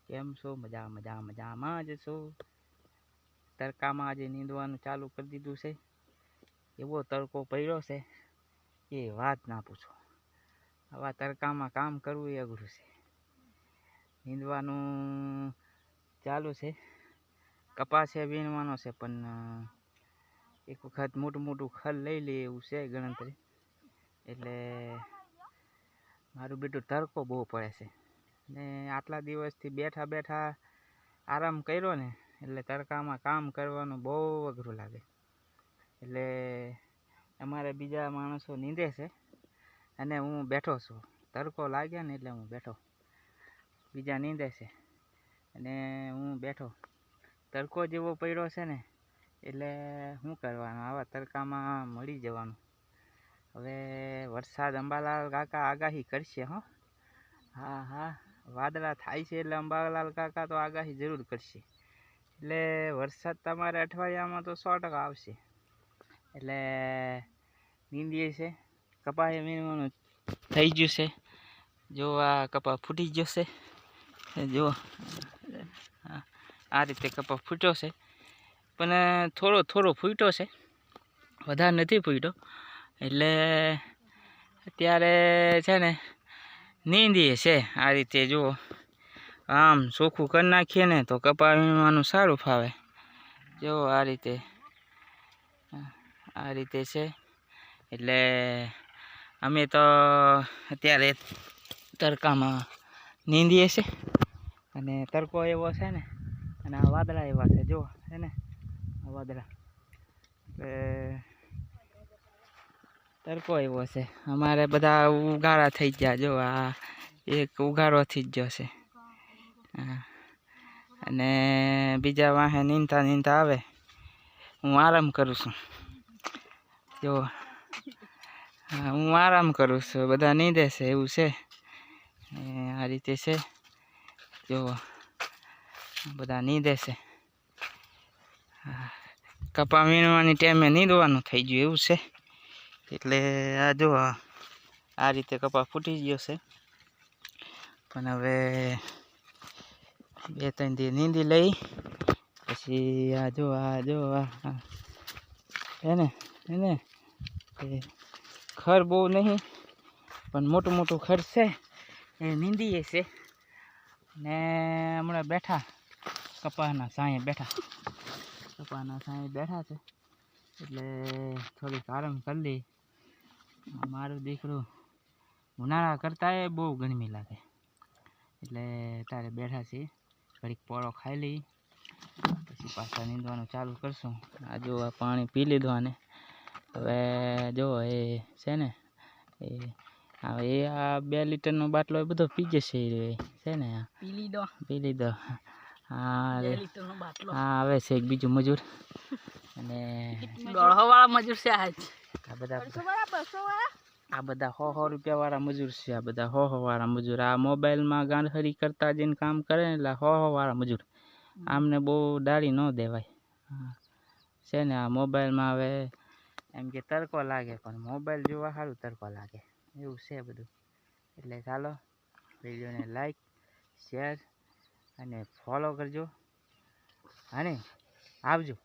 કેમ છો? મજા મજા મજામાં જ છો. તડકામાં આજે નીંદવાનું ચાલુ કરી દીધું છે. એવો તડકો પડ્યો છે એ વાત ના પૂછો. આવા તડકામાં કામ કરવું એ અઘરું છે. નીંદવાનું ચાલુ છે. કપાસે વીણવાનો છે, પણ એક વખત મોટું મોટું ખલ લઈ લે એવું છે ગણતરી. એટલે મારું બેટું તડકો બહુ પડે છે ને આટલા દિવસથી બેઠા બેઠા આરામ કર્યો ને, એટલે તડકામાં કામ કરવાનું બહુ અઘરું લાગે. એટલે અમારે બીજા માણસો નીંદે છે અને હું બેઠો છું. તડકો લાગે ને એટલે હું બેઠો. બીજા નીંદે છે અને હું બેઠો. તડકો જેવો પડ્યો છે ને એટલે શું કરવાનું, આવા તડકામાં મળી જવાનું. હવે વરસાદ અંબાલાલ કાકા આગાહી કરશે. હા હા, વાદળા થાય છે એટલે અંબાલાલ કાકા તો આગાહી જરૂર કરશે. એટલે વરસાદ તમારે અઠવાડિયામાં તો 100% આવશે. એટલે નીંદીએ છે. કપાસ વીણવાનું થઈ ગયું છે. જો આ કપાસ ફૂટી ગયો છે. જો આ રીતે કપાસ ફૂટ્યો છે, પણ થોડો થોડો ફૂટ્યો છે, વધારે નથી ફૂટ્યો. એટલે અત્યારે છે ને નીંદીએ છે આ રીતે. જુઓ, આમ ચોખ્ખું કરી નાખીએ ને તો કપાસ વીણવાનું સારું ફાવે. જો આ રીતે છે. એટલે અમે તો અત્યારે તડકામાં નીંદીએ છે અને તડકો એવો છે ને, અને આ વાદળા એવા છે. જો છે ને આ વાદળા, તડકો એવો છે. અમારે બધા ઉઘાડા થઈ ગયા. જો આ એક ઉઘાડો થઈ ગયો છે. અને બીજા વાહે નીંદતા નીંદતા આવે. હું આરામ કરું છું. જો હું આરામ કરું છું, બધા નીંદે છે એવું છે. આ રીતે છે. જો બધા નીંદે છે. કપા વીણવાની ટાઈમે નીંદવાનું થઈ ગયું એવું છે. એટલે આ જો આ રીતે કપા ફૂટી ગયો છે. પણ હવે 2-3 દી નીંદી લઈ પછી આ જો એને ખર બહુ નહીં, પણ મોટું મોટું ખર છે એ નીંદીએ છે. ને હમણાં બેઠા કપાસના સાંયે બેઠા છે. એટલે થોડીક આરામ કરી લઈ. મારું દીકરું ઉનાળા કરતાં એ બહુ ગરમી લાગે, એટલે તારે બેઠા છીએ. ઘડીક પોળો ખાઈ લઈ પછી પાછા નીંદવાનું ચાલુ કરશું. આ જો આ પાણી પી લીધું આને. હવે જો એ છે ને એ આ 2 લીટરનો બાટલો એ બધો પી જશે છે ને. પી લીધો. હા આવે છે એક બીજું મજૂર. અને વાળા મજૂર છે. આ બધા 100 રૂપિયા વાળા મજૂર છે. આ બધા 100 વાળા મજૂર. આ મોબાઈલમાં ગાંઠહરી કરતા જઈને કામ કરે ને એટલે 100 વાળા મજૂર. આમને બહુ ડાળી ન દેવાય છે ને. આ મોબાઈલમાં હવે એમ કે તડકો લાગે, પણ મોબાઈલ જોવા સારું તડકો લાગે એવું છે બધું. એટલે ચાલો વિડીયોને લાઈક, શેર અને ફોલો કરજો. અને આવજો.